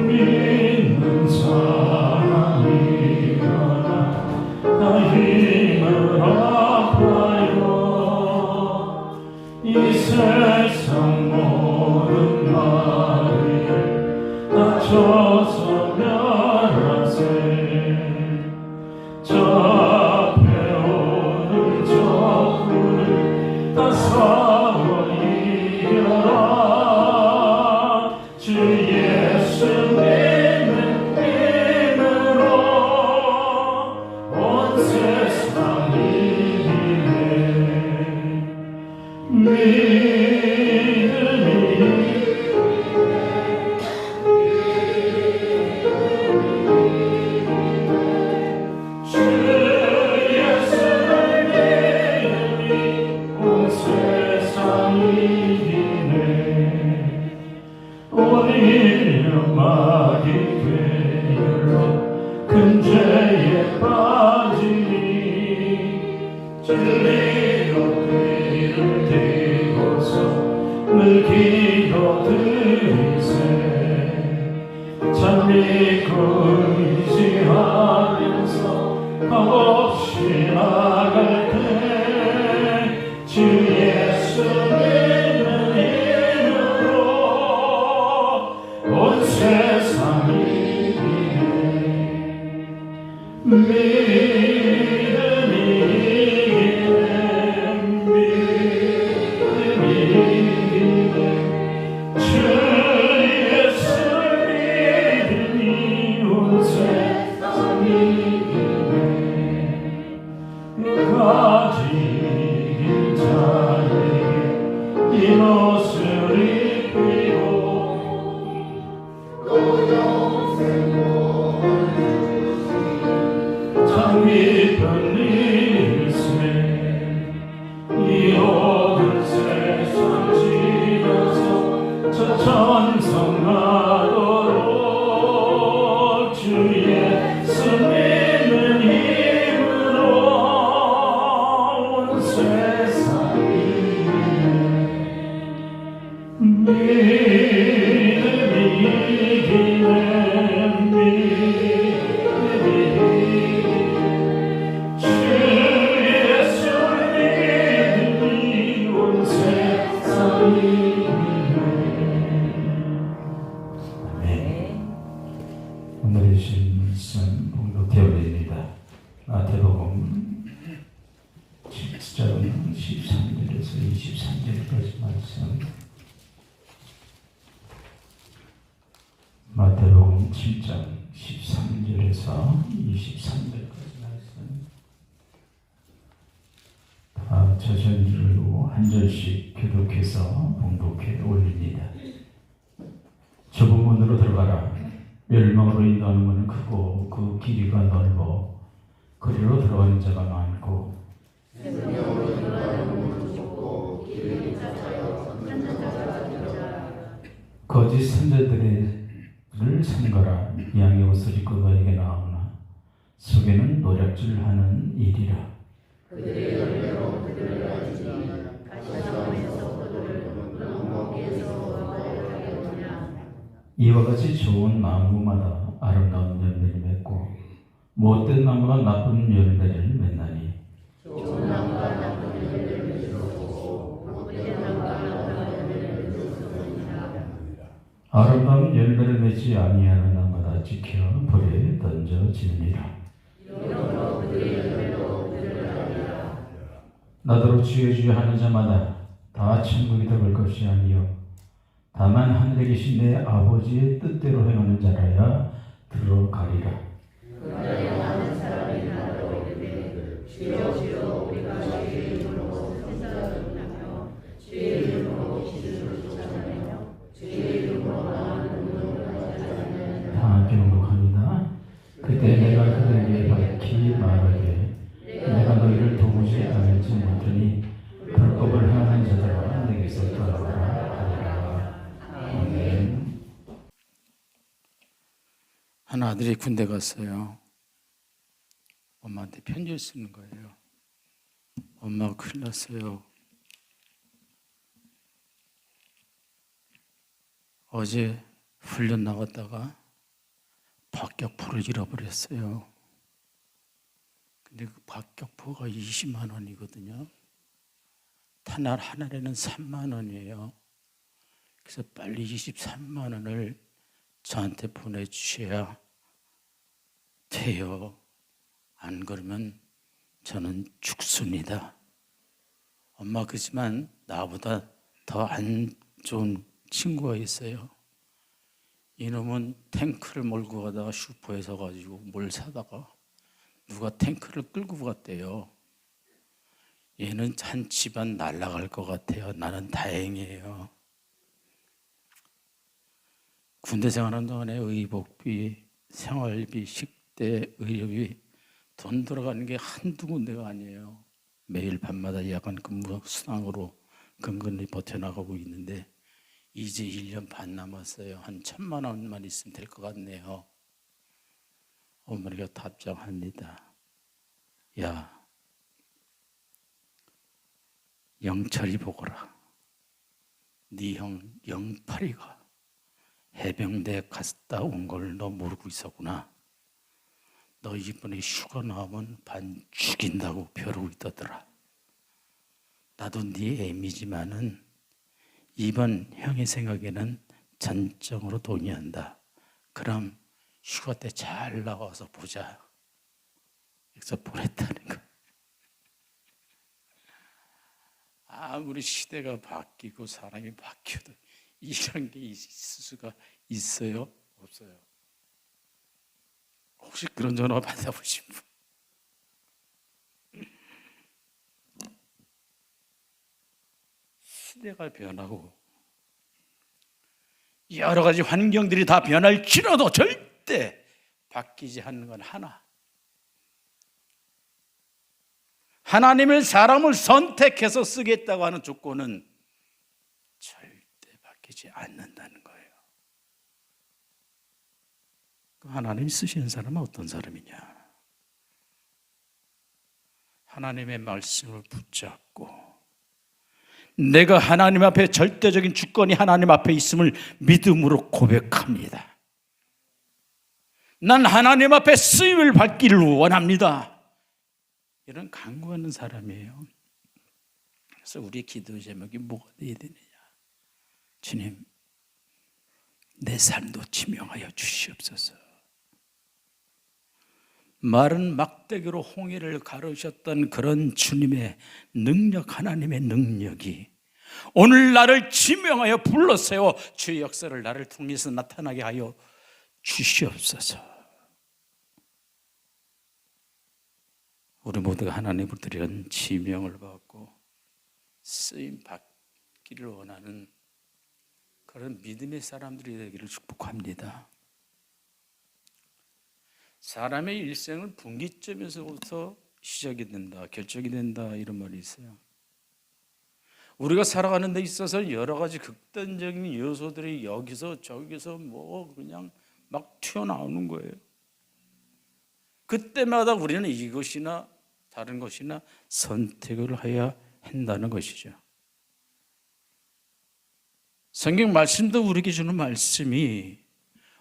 믿는 사람이 나 힘을 아파요. 이 세상 모든 말이 다쳐서 멸하세. 잡혀오는 적군을 다 싸워 이겨라. 주 예수 믿는 힘으로 온 세상 이기네. 믿음이 주 예수를 믿음이 온 세상 이기네. 오히려 즐기고 드리세 참 믿고 의지하면서 값없이 나갈 때 주 예수 믿는 이름으로 온 세상이 믿음이 주 예수 믿음이 온 세상이 가진 자에게 이 옷을 입히고 참 깊은 일세 이 모든 세상 지면서 저 천성 가도록 주 예수 믿는 힘으로 온 세상이 믿음이 이기네 주 예수 믿음이 온 세상이 오늘의 주신 말씀 봉독되어드립니다. 마태복음 7장 13절에서 23절까지 말씀. 마태복음 7장 13절에서 23절까지 말씀. 다 저전주를 한 절씩 교독해서 봉독해 올립니다. 좁은 문으로 들어가라. 멸망으로 인도하는 문은 크고 그 길이가 넓어 그리로 들어가는 자가 많고 거짓 선자들을 삼가라. 양의 옷을 입고 너에게 나오나 속에는 노략질하는 일이라. 이와 같이 좋은 나무마다 아름다운 열매를 맺고 못된 나무가 나쁜 열매를 맺나니 아름다운 열매를 맺지 아니하는 나무마다 지켜 불에 던져지느니라. 나더러 주여 주여 하는 자마다 다 천국에 들어갈 것이 아니요 다만 하늘에 계신 내 아버지의 뜻대로 행하는 자라야 들어가리라. 다 경독합니다. 그때 내가 그들에게 밝히 말하되 내가 너희를 도무지 알지 못하니 불법을 행하는 자들아 내게서 떠나가라. 한 아들이 군대 갔어요. 엄마한테 편지를 쓰는 거예요. 엄마가 큰일 났어요. 어제 훈련 나갔다가 박격포를 잃어버렸어요. 근데 그 박격포가 20만 원이거든요. 탄알 하나에는 3만 원이에요. 그래서 빨리 23만 원을 저한테 보내주셔야 돼요. 안 그러면 저는 죽습니다. 엄마 그지만 나보다 더 안 좋은 친구가 있어요. 이놈은 탱크를 몰고 가다가 슈퍼에서 가지고 뭘 사다가 누가 탱크를 끌고 갔대요. 얘는 한 집안 날아갈 것 같아요. 나는 다행이에요. 군대 생활하는 동안에 의복비, 생활비, 식대, 의료비 돈 들어가는 게 한두 군데가 아니에요. 매일 밤마다 야간 근무 수당으로 근근히 버텨나가고 있는데 이제 1년 반 남았어요. 한 1,000만 원만 있으면 될 것 같네요. 어머니가 답장합니다. 야, 영철이 보거라. 네 형 영팔이가 해병대 갔다 온 걸 너 모르고 있었구나. 너 이번에 휴가 나오면 반 죽인다고 벼르고 있더더라. 나도 네 애미지만은 이번 형의 생각에는 전적으로 동의한다. 그럼 휴가 때 잘 나와서 보자. 그래서 보냈다는 거. 아무리 시대가 바뀌고 사람이 바뀌어도 이런 게 있을 수가 있어요? 없어요? 혹시 그런 전화 받아보신 분? 시대가 변하고 여러 가지 환경들이 다 변할지라도 절대 바뀌지 않는 건 하나. 하나님의 사람을 선택해서 쓰겠다고 하는 조건은 절대 바뀌지 않는다는 거예요. 하나님이 쓰시는 사람은 어떤 사람이냐? 하나님의 말씀을 붙잡고 내가 하나님 앞에 절대적인 주권이 하나님 앞에 있음을 믿음으로 고백합니다. 난 하나님 앞에 쓰임을 받기를 원합니다. 이런 간구하는 사람이에요. 그래서 우리 기도 제목이 뭐가 되어야 되느냐? 주님, 내 삶도 지명하여 주시옵소서. 마른 막대기로 홍해를 가르셨던 그런 주님의 능력, 하나님의 능력이 오늘 나를 지명하여 불러세워 주의 역사를 나를 통해서 나타나게 하여 주시옵소서. 우리 모두가 하나님으로부터 이런 지명을 받고 쓰임 받기를 원하는 그런 믿음의 사람들이 되기를 축복합니다. 사람의 일생은 분기점에서부터 시작이 된다, 결정이 된다, 이런 말이 있어요. 우리가 살아가는 데 있어서 여러 가지 극단적인 요소들이 여기서 저기서 뭐 그냥 막 튀어나오는 거예요. 그때마다 우리는 이것이나 다른 것이나 선택을 해야 한다는 것이죠. 성경 말씀도 우리에게 주는 말씀이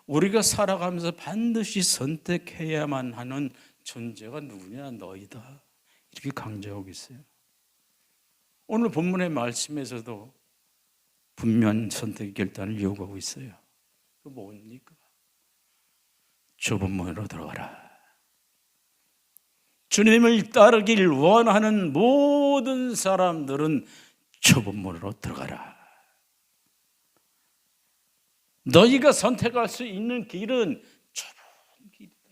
우리가 살아가면서 반드시 선택해야만 하는 존재가 누구냐? 너희다. 이렇게 강조하고 있어요. 오늘 본문의 말씀에서도 분명한 선택의 결단을 요구하고 있어요. 그 뭡니까? 좁은 문으로 들어가라. 주님을 따르길 원하는 모든 사람들은 좁은 문으로 들어가라. 너희가 선택할 수 있는 길은 좁은 길이다.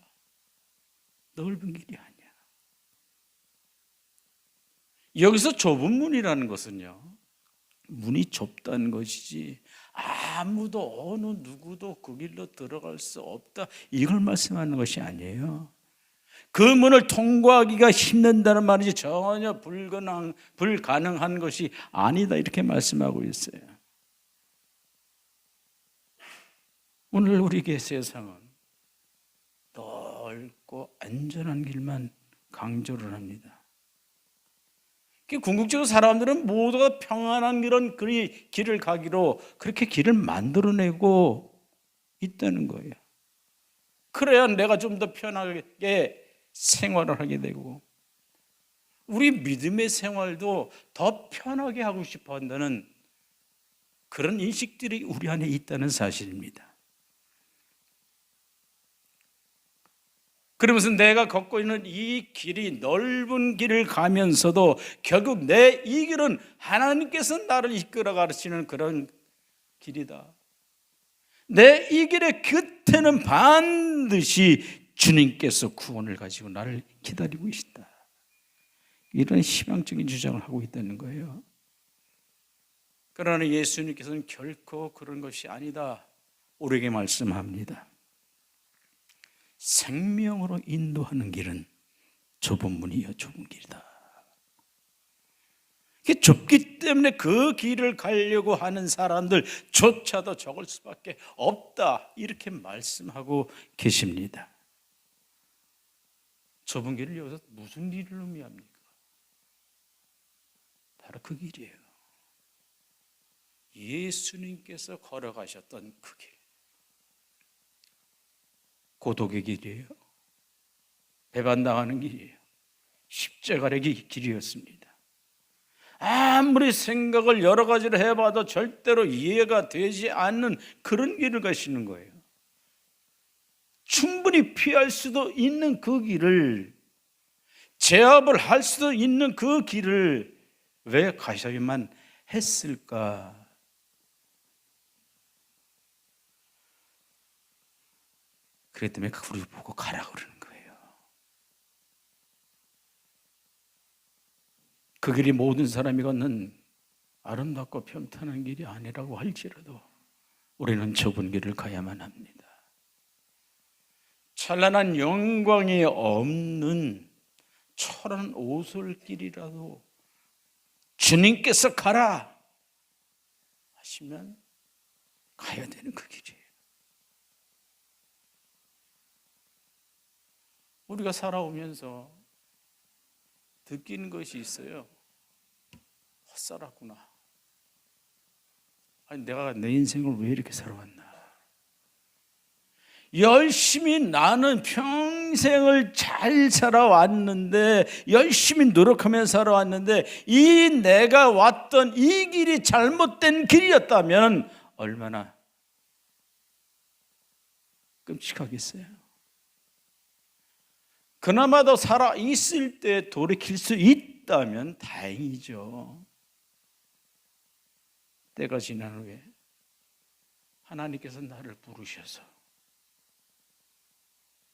넓은 길이 아니야. 여기서 좁은 문이라는 것은요, 문이 좁다는 것이지 아무도 어느 누구도 그 길로 들어갈 수 없다, 이걸 말씀하는 것이 아니에요. 그 문을 통과하기가 힘든다는 말이지 전혀 불가능한 것이 아니다, 이렇게 말씀하고 있어요. 오늘 우리에게 세상은 넓고 안전한 길만 강조를 합니다. 궁극적으로 사람들은 모두가 평안한 그런 길을 가기로 그렇게 길을 만들어내고 있다는 거예요. 그래야 내가 좀 더 편하게 생활을 하게 되고 우리 믿음의 생활도 더 편하게 하고 싶어 한다는 그런 인식들이 우리 안에 있다는 사실입니다. 그러면서 내가 걷고 있는 이 길이 넓은 길을 가면서도 결국 내 이 길은 하나님께서 나를 이끌어 가시는 그런 길이다. 내 이 길의 끝에는 반드시 주님께서 구원을 가지고 나를 기다리고 계시다. 이런 희망적인 주장을 하고 있다는 거예요. 그러나 예수님께서는 결코 그런 것이 아니다, 우리에게 말씀합니다. 생명으로 인도하는 길은 좁은 문이요 좁은 길이다. 그게 좁기 때문에 그 길을 가려고 하는 사람들조차도 적을 수밖에 없다, 이렇게 말씀하고 계십니다. 좁은 길을 여기서 무슨 길을 의미합니까? 바로 그 길이에요. 예수님께서 걸어가셨던 그 길, 고독의 길이에요. 배반당하는 길이에요. 십자가의 길이었습니다. 아무리 생각을 여러 가지를 해봐도 절대로 이해가 되지 않는 그런 길을 가시는 거예요. 충분히 피할 수도 있는 그 길을, 제압을 할 수도 있는 그 길을 왜 가셔야만 했을까? 그렇기 때문에 우리 보고 가라 그러는 거예요. 그 길이 모든 사람이 걷는 아름답고 평탄한 길이 아니라고 할지라도 우리는 좁은 길을 가야만 합니다. 찬란한 영광이 없는 초라한 오솔길이라도 주님께서 가라 하시면 가야 되는 그 길이에요. 우리가 살아오면서 느끼는 것이 있어요. 헛살았구나. 아니, 내가 내 인생을 왜 이렇게 살아왔나. 열심히 나는 평생을 잘 살아왔는데, 열심히 노력하며 살아왔는데, 이 내가 왔던 이 길이 잘못된 길이었다면 얼마나 끔찍하겠어요. 그나마도 살아있을 때 돌이킬 수 있다면 다행이죠. 때가 지난 후에 하나님께서 나를 부르셔서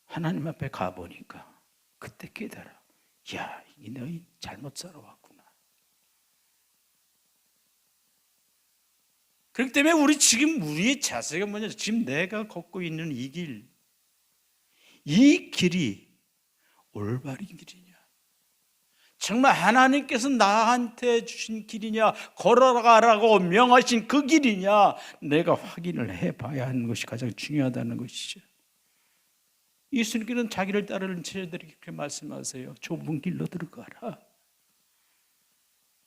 하나님 앞에 가보니까 그때 깨달아. 야, 이 너희 잘못 살아왔구나. 그렇기 때문에 우리의 자세가 뭐냐? 지금 내가 걷고 있는 이 길, 이 길이 올바른 길이냐? 정말 하나님께서 나한테 주신 길이냐? 걸어가라고 명하신 그 길이냐? 내가 확인을 해봐야 하는 것이 가장 중요하다는 것이죠. 예수님께서는 자기를 따르는 제자들에게 그렇게 말씀하세요. 좁은 길로 들어가라.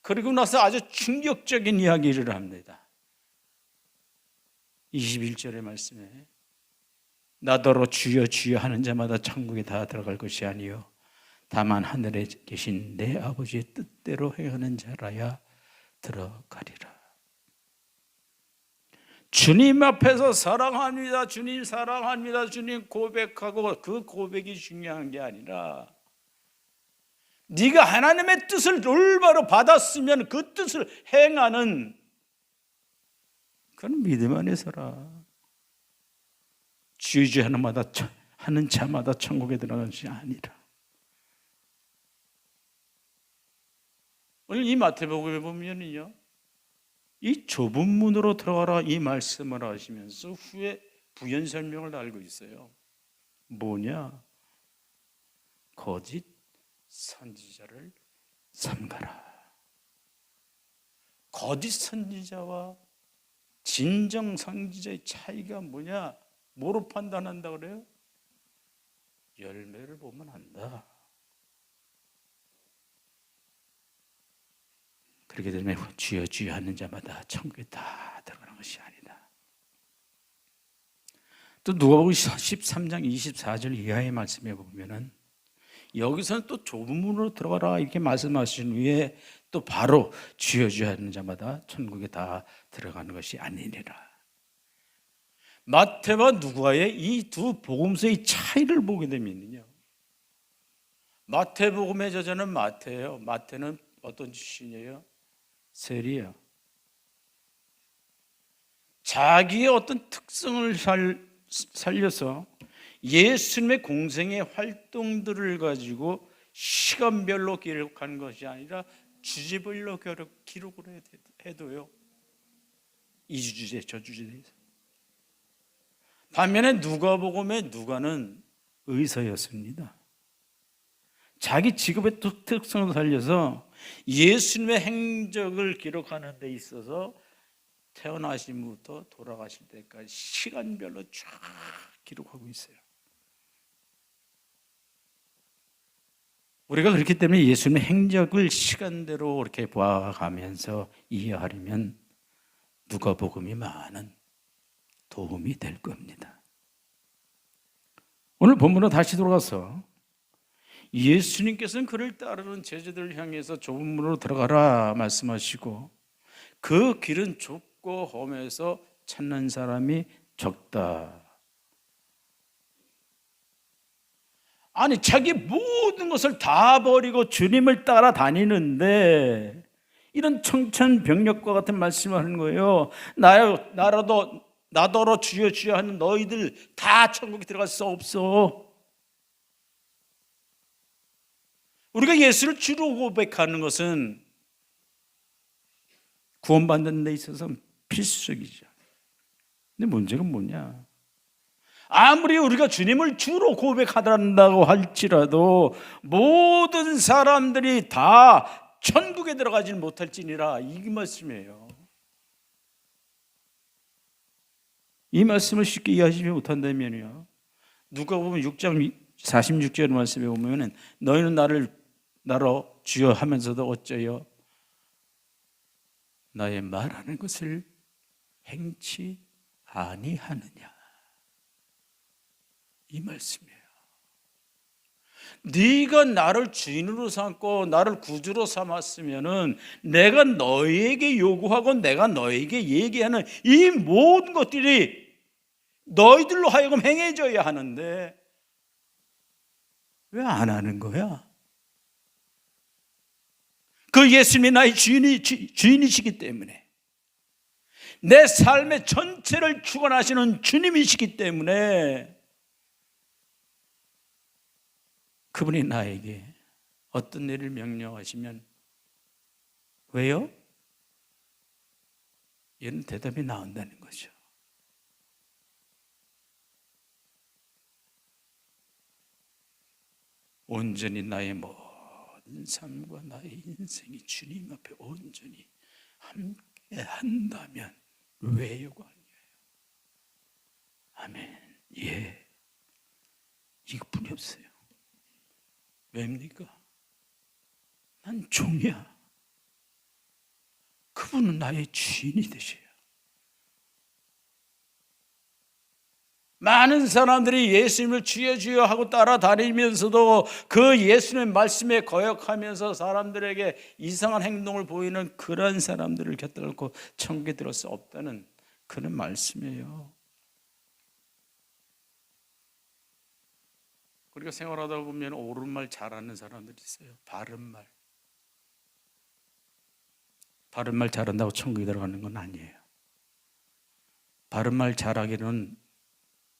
그리고 나서 아주 충격적인 이야기를 합니다. 21절의 말씀에 나더러 주여 주여 하는 자마다 천국에 다 들어갈 것이 아니요 다만 하늘에 계신 내 아버지의 뜻대로 행하는 자라야 들어가리라. 주님 앞에서 사랑합니다, 주님 사랑합니다, 주님 고백하고 그 고백이 중요한 게 아니라 네가 하나님의 뜻을 올바로 받았으면 그 뜻을 행하는 그런 믿음 안에서라. 주의 하는 자마다 천국에 들어가는 것이 아니라. 오늘 이 마태복음에 보면은요, 이 좁은 문으로 들어가라 이 말씀을 하시면서 후에 부연 설명을 알고 있어요. 뭐냐? 거짓 선지자를 삼가라. 거짓 선지자와 진정 선지자의 차이가 뭐냐? 뭐로 판단한다 그래요? 열매를 보면 안다. 그렇게 되면 주여 주여 하는 자마다 천국에 다 들어가는 것이 아니다. 또 누가복음 13장 24절 이하의 말씀에 보면은 여기서는 또 좁은 문으로 들어가라 이렇게 말씀하신 후에 또 바로 주여 주여 하는 자마다 천국에 다 들어가는 것이 아니니라. 마태와 누가의 이 두 복음서의 차이를 보게 되면요, 마태복음의 저자는 마태예요. 마태는 어떤 출신이에요? 세리야. 자기의 어떤 특성을 살려서 예수님의 공생의 활동들을 가지고 시간별로 기록한 것이 아니라 주제별로 기록을 해도요. 이 주제, 저 주제에. 반면에 누가복음의 누가는 의사였습니다. 자기 직업의 특성을 살려서 예수님의 행적을 기록하는 데 있어서 태어나심부터 돌아가실 때까지 시간별로 쫙 기록하고 있어요. 우리가 그렇기 때문에 예수님의 행적을 시간대로 이렇게 봐가면서 이해하려면 누가복음이 많은 도움이 될 겁니다. 오늘 본문으로 다시 돌아가서 예수님께서는 그를 따르는 제자들을 향해서 좁은 문으로 들어가라 말씀하시고 그 길은 좁고 험해서 찾는 사람이 적다. 아니 자기 모든 것을 다 버리고 주님을 따라다니는데 이런 청천벽력과 같은 말씀을 하는 거예요. 나더러 주여 주여 하는 너희들 다 천국에 들어갈 수 없어. 우리가 예수를 주로 고백하는 것은 구원받는 데 있어서 필수적이죠. 근데 문제가 뭐냐? 아무리 우리가 주님을 주로 고백한다고 할지라도 모든 사람들이 다 천국에 들어가지 못할지니라, 이 말씀이에요. 이 말씀을 쉽게 이해하지 못한다면요, 누가 보면 6장 46절 말씀에 보면 너희는 나로 주여 하면서도 어쩌여 나의 말하는 것을 행치 아니하느냐, 이 말씀이에요. 네가 나를 주인으로 삼고 나를 구주로 삼았으면은 내가 너희에게 요구하고 내가 너희에게 얘기하는 이 모든 것들이 너희들로 하여금 행해져야 하는데 왜 안 하는 거야? 그 예수님이 나의 주인이시기 때문에, 내 삶의 전체를 주관하시는 주님이시기 때문에 그분이 나에게 어떤 일을 명령하시면 왜요? 이런 대답이 나온다는 거죠. 온전히 나의 모든 삶과 나의 인생이 주님 앞에 온전히 함께 한다면 왜요가 아니에요. 아멘. 예. 이것뿐이 없어요. 왜입니까? 난 종이야. 그분은 나의 주인이 되셔요. 많은 사람들이 예수님을 주여 주여 하고 따라다니면서도 그 예수님의 말씀에 거역하면서 사람들에게 이상한 행동을 보이는 그런 사람들을 곁들고 천국에 들어갈 수 없다는 그런 말씀이에요. 우리가 생활하다 보면 옳은 말 잘하는 사람들이 있어요. 바른 말. 바른 말 잘한다고 천국에 들어가는 건 아니에요. 바른 말 잘하기는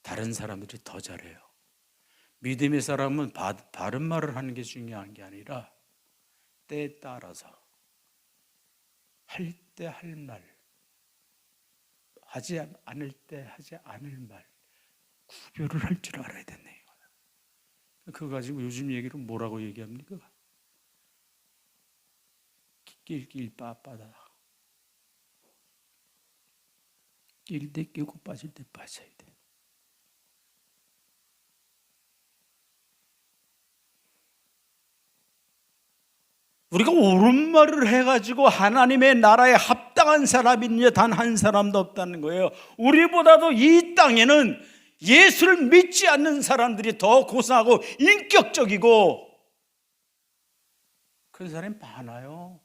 다른 사람들이 더 잘해요. 믿음의 사람은 바른 말을 하는 게 중요한 게 아니라 때에 따라서 할 때 할 말, 하지 않을 때 하지 않을 말, 구별을 할 줄 알아야 된다. 그거 가지고 요즘 얘기를 뭐라고 얘기합니까? 낄낄 빠빠다. 낄 때 끼고 빠질 때 빠져야 돼. 우리가 옳은 말을 해가지고 하나님의 나라에 합당한 사람이 단 한 사람도 없다는 거예요. 우리보다도 이 땅에는 예수를 믿지 않는 사람들이 더 고상하고 인격적이고 그런 사람이 많아요.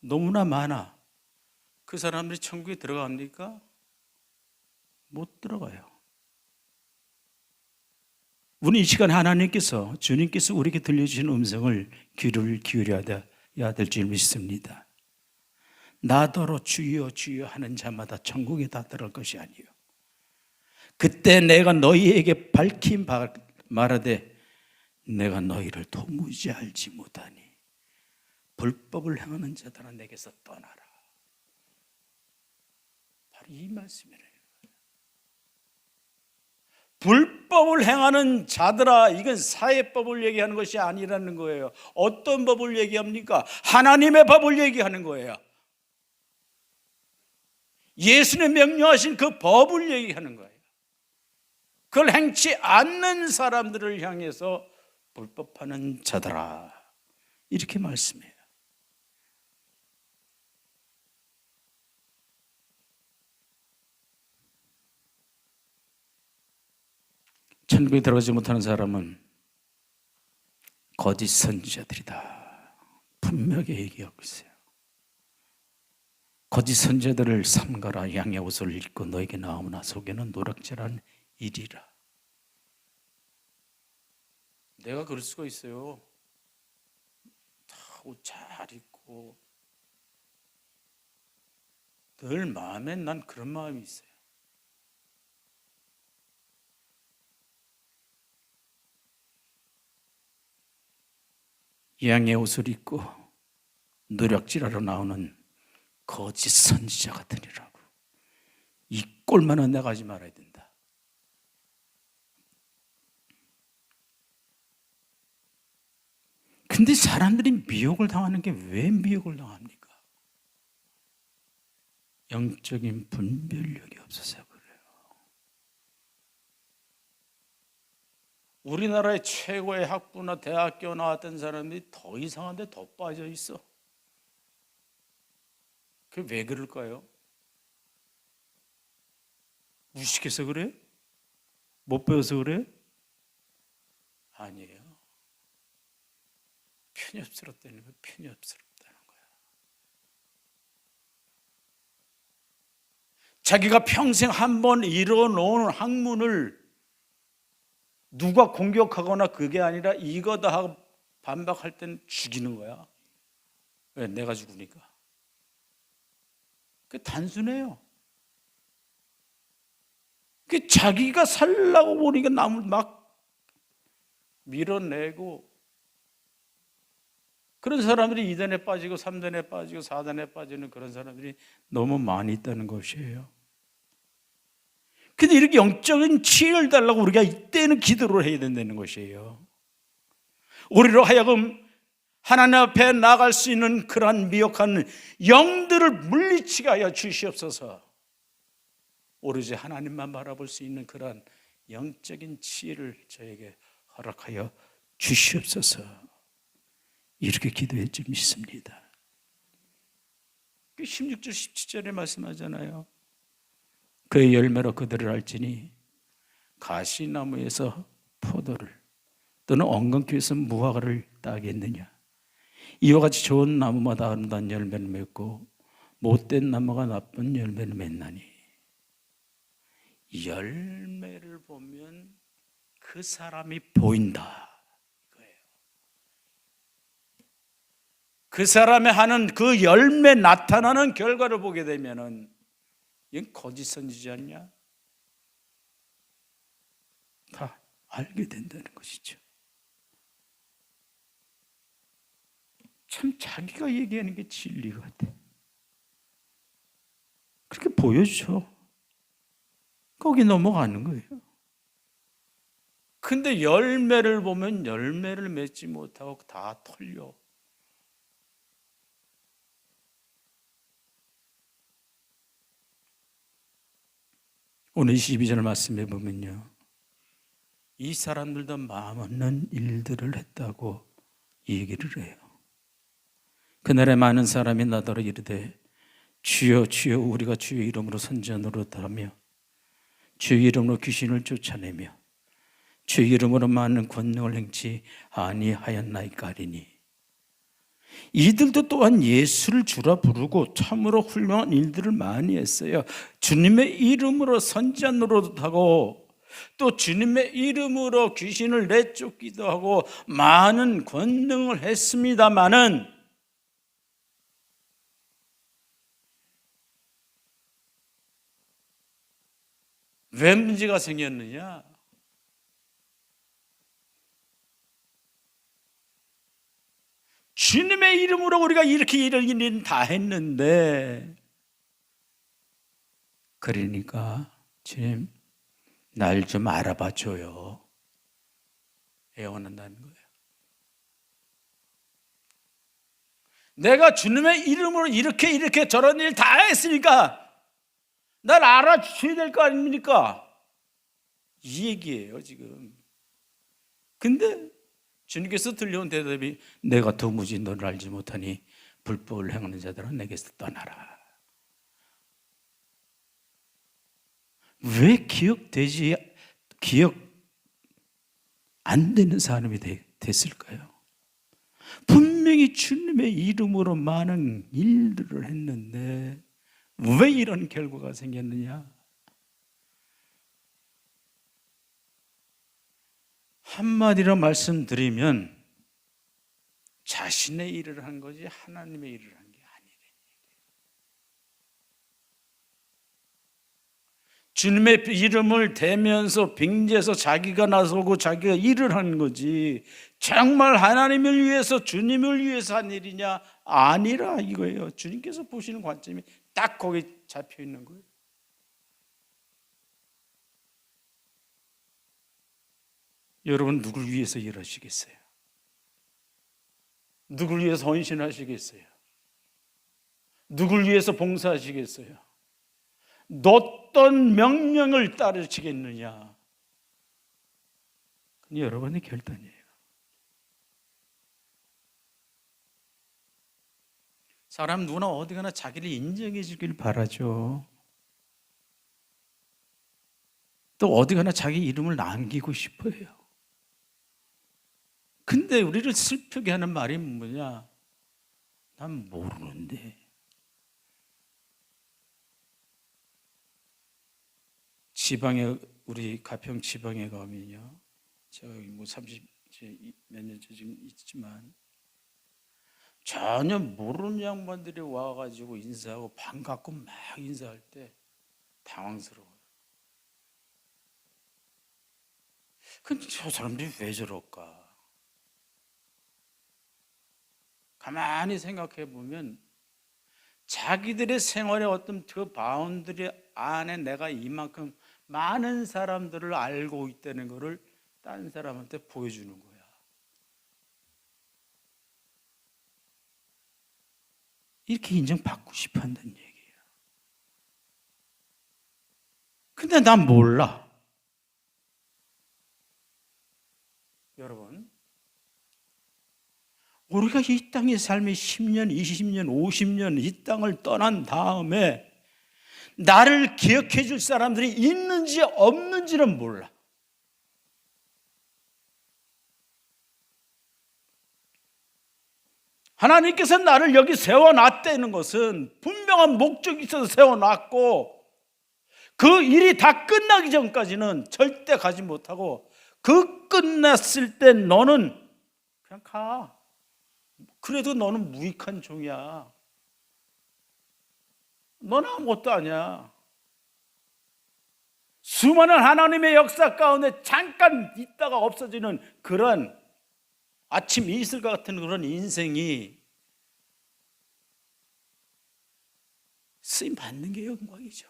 너무나 많아. 그 사람들이 천국에 들어갑니까? 못 들어가요. 우리 이 시간에 하나님께서, 주님께서 우리에게 들려주신 음성을 귀를 기울여야 될 줄 믿습니다. 나더러 주여 주여 하는 자마다 천국에 다 들어갈 것이 아니요, 그때 내가 너희에게 밝히 말하되 내가 너희를 도무지 알지 못하니 불법을 행하는 자들아 내게서 떠나라. 바로 이 말씀이래요. 불법을 행하는 자들아, 이건 사회법을 얘기하는 것이 아니라는 거예요. 어떤 법을 얘기합니까? 하나님의 법을 얘기하는 거예요. 예수님 명령하신 그 법을 얘기하는 거예요. 그걸 행치 않는 사람들을 향해서 불법하는 자들아, 이렇게 말씀해요. 천국에 들어가지 못하는 사람은 거짓 선지자들이다. 분명히 얘기하고 있어요. 거짓 선지자들을 삼가라. 양의 옷을 입고 너에게 나오나 속에는 노략질한 일이라. 내가 그럴 수가 있어요. 다 옷 잘 입고 늘 마음엔 난 그런 마음이 있어요. 양의 옷을 입고 노략질하러 나오는 거짓 선지자 같으니라고. 이 꼴만은 내가 하지 말아야 된다. 근데 사람들이 미혹을 당하는 게 왜 미혹을 당합니까? 영적인 분별력이 없어서 그래요. 우리나라의 최고의 학부나 대학교 나왔던 사람들이 더 이상한데 더 빠져 있어. 그게 왜 그럴까요? 무식해서 그래? 못 배워서 그래? 아니에요. 편협스럽다는 거예요. 편협스럽다는 거야. 자기가 평생 한 번 이뤄놓은 학문을 누가 공격하거나 그게 아니라 이거다 하고 반박할 때는 죽이는 거야. 왜? 내가 죽으니까. 그 단순해요. 그 자기가 살라고 보니까 남을 막 밀어내고, 그런 사람들이 2단에 빠지고 3단에 빠지고 4단에 빠지는 그런 사람들이 너무 많이 있다는 것이에요. 근데 이렇게 영적인 치유를 달라고 우리가 이때는 기도를 해야 된다는 것이에요. 우리로 하여금 하나님 앞에 나갈 수 있는 그러한 미혹한 영들을 물리치게 하여 주시옵소서. 오로지 하나님만 바라볼 수 있는 그러한 영적인 지혜를 저에게 허락하여 주시옵소서. 이렇게 기도해 좀 믿습니다. 16절 17절에 말씀하잖아요. 그의 열매로 그들을 알지니 가시나무에서 포도를 또는 엉겅퀴에서 무화과를 따겠느냐. 이와 같이 좋은 나무마다 아름다운 열매를 맺고 못된 나무가 나쁜 열매를 맺나니. 열매를 보면 그 사람이 보인다. 그 사람이 하는 그 열매 나타나는 결과를 보게 되면은 이건 거짓 선지자냐? 다 알게 된다는 것이죠. 참 자기가 얘기하는 게 진리 같아. 그렇게 보여줘. 거기 넘어가는 거예요. 근데 열매를 보면 열매를 맺지 못하고 다 털려. 오늘 22절 말씀해 보면요, 이 사람들도 마음 없는 일들을 했다고 얘기를 해요. 그날에 많은 사람이 나더러 이르되 주여 주여 우리가 주의 이름으로 선지자 노릇하며 주의 이름으로 귀신을 쫓아내며 주의 이름으로 많은 권능을 행치 아니하였나이까 하리니. 이들도 또한 예수를 주라 부르고 참으로 훌륭한 일들을 많이 했어요. 주님의 이름으로 선지자 노릇하고 또 주님의 이름으로 귀신을 내쫓기도 하고 많은 권능을 했습니다마는 왜 문제가 생겼느냐? 주님의 이름으로 우리가 이렇게 이런 일은 다 했는데, 그러니까 주님 날 좀 알아봐 줘요. 애원한다는 거예요. 내가 주님의 이름으로 이렇게 저런 일 다 했으니까 날 알아주셔야 될 거 아닙니까? 이 얘기예요 지금. 근데 주님께서 들려온 대답이 내가 도무지 너를 알지 못하니 불법을 행하는 자들은 내게서 떠나라. 왜 기억되지? 안 되는 사람이 됐을까요? 분명히 주님의 이름으로 많은 일들을 했는데 왜 이런 결과가 생겼느냐? 한마디로 말씀드리면 자신의 일을 한 거지 하나님의 일을 한 게 아니래. 주님의 이름을 대면서 빙자해서 자기가 나서고 자기가 일을 하는 거지 정말 하나님을 위해서 주님을 위해서 한 일이냐? 아니라 이거예요. 주님께서 보시는 관점이 딱 거기 잡혀 있는 거예요. 여러분 누굴 위해서 일하시겠어요? 누굴 위해서 헌신하시겠어요? 누굴 위해서 봉사하시겠어요? 어떤 명령을 따르시겠느냐? 그건 여러분의 결단이에요. 사람 누구나 어디 가나 자기를 인정해 주길 바라죠. 또 어디 가나 자기 이름을 남기고 싶어요. 근데 우리를 슬프게 하는 말이 뭐냐? 난 모르는데. 지방에 우리 가평 지방에 가면요. 제가 뭐 30 몇 년째 지금 있지만 전혀 모르는 양반들이 와가지고 인사하고 반갑고 막 인사할 때 당황스러워요. 근데 저 사람들이 왜 저럴까? 가만히 생각해 보면 자기들의 생활의 어떤 그 바운드리 안에 내가 이만큼 많은 사람들을 알고 있다는 것을 딴 사람한테 보여주는 거야. 이렇게 인정받고 싶어 한다는 얘기예요. 근데 난 몰라. 여러분, 우리가 이 땅의 삶이 10년, 20년, 50년 이 땅을 떠난 다음에 나를 기억해 줄 사람들이 있는지 없는지는 몰라. 하나님께서 나를 여기 세워놨다는 것은 분명한 목적이 있어서 세워놨고 그 일이 다 끝나기 전까지는 절대 가지 못하고 그 끝났을 때 너는 그냥 가. 그래도 너는 무익한 종이야. 너는 아무것도 아니야. 수많은 하나님의 역사 가운데 잠깐 있다가 없어지는 그런 아침 이슬과 같은 그런 인생이 쓰임 받는 게 영광이죠.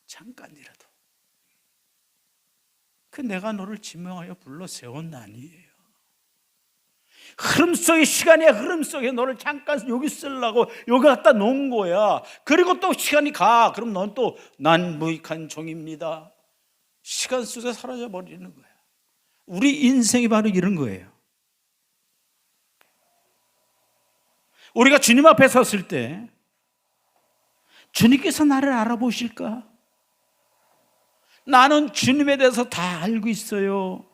잠깐이라도. 그 내가 너를 지명하여 불러 세운 난이에요. 흐름 속의 시간의 흐름 속에 너를 잠깐 여기 쓰려고 여기 갖다 놓은 거야. 그리고 또 시간이 가. 그럼 넌 또 난 무익한 종입니다. 시간 속에 사라져 버리는 거야. 우리 인생이 바로 이런 거예요. 우리가 주님 앞에 섰을 때 주님께서 나를 알아보실까? 나는 주님에 대해서 다 알고 있어요.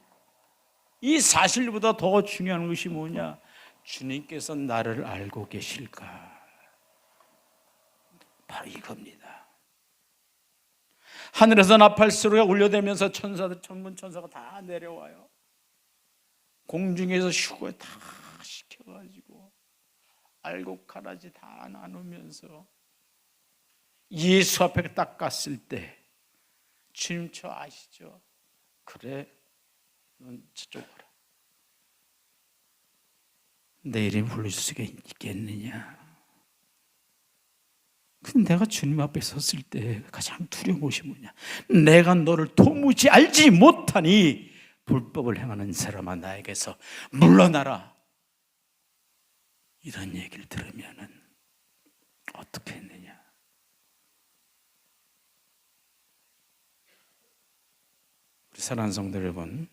이 사실보다 더 중요한 것이 뭐냐? 주님께서 나를 알고 계실까? 바로 이겁니다. 하늘에서 나팔 소리가 울려대면서 천사들, 천문 천사가 다 내려와요. 공중에서 휴거 다 시켜가지고 알곡 가라지 다 나누면서 예수 앞에 딱 갔을 때 주님 저 아시죠? 그래, 넌 저쪽 가라. 내 이름 부를 수가 있겠느냐? 근데 내가 주님 앞에 섰을 때 가장 두려운 것이 뭐냐? 내가 너를 도무지 알지 못하니 불법을 행하는 사람아 나에게서 물러나라. 이런 얘기를 들으면은 어떻게 했느냐? 우리 사랑하는 성도 여러분,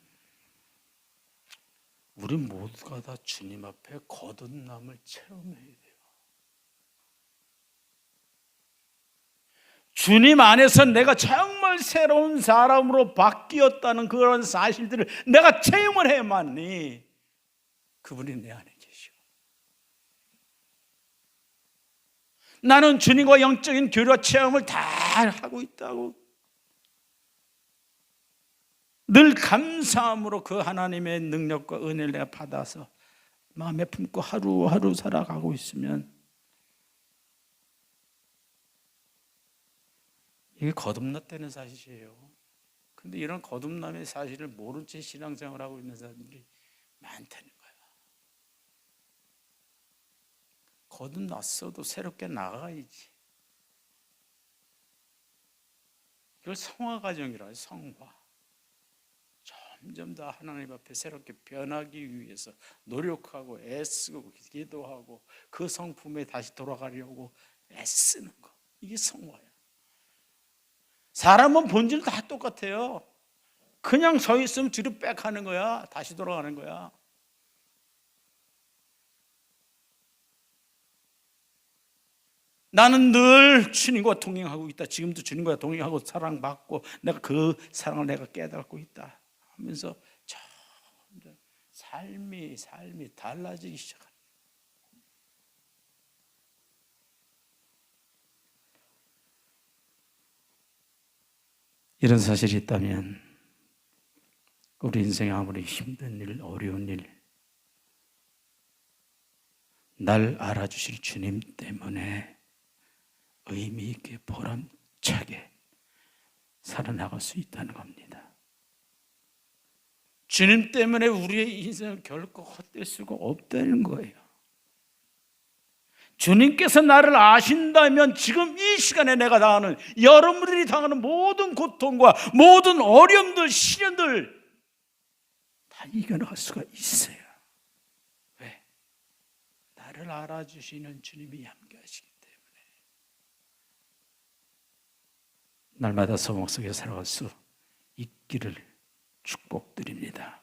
우리 모두가 다 주님 앞에 거듭남을 체험해야 돼요. 주님 안에서 내가 정말 새로운 사람으로 바뀌었다는 그런 사실들을 내가 체험을 해야만이 그분이 내 안에 계시고, 나는 주님과 영적인 교류와 체험을 다 하고 있다고 늘 감사함으로 그 하나님의 능력과 은혜를 내가 받아서 마음에 품고 하루하루 살아가고 있으면 이게 거듭났다는 사실이에요. 근데 이런 거듭남의 사실을 모른 채 신앙생활을 하고 있는 사람들이 많다는 거야. 거듭났어도 새롭게 나가야지. 이걸 성화 과정이라 해요. 성화. 점점 더 하나님 앞에 새롭게 변하기 위해서 노력하고 애쓰고 기도하고 그 성품에 다시 돌아가려고 애쓰는 거, 이게 성화야. 사람은 본질 다 똑같아요. 그냥 서 있으면 뒤로 빽 하는 거야. 다시 돌아가는 거야. 나는 늘 주님과 동행하고 있다. 지금도 주님과 동행하고 사랑받고 내가 그 사랑을 내가 깨닫고 있다 하면서 점점 삶이 달라지기 시작합니다. 이런 사실이 있다면 우리 인생에 아무리 힘든 일, 어려운 일, 날 알아주실 주님 때문에 의미 있게 보람차게 살아나갈 수 있다는 겁니다. 주님 때문에 우리의 인생은 결코 헛될 수가 없다는 거예요. 주님께서 나를 아신다면 지금 이 시간에 내가 당하는, 여러분들이 당하는 모든 고통과 모든 어려움들, 시련들 다 이겨나갈 수가 있어요. 왜? 나를 알아주시는 주님이 함께하시기 때문에. 날마다 소망 속에 살아갈 수 있기를 축복드립니다.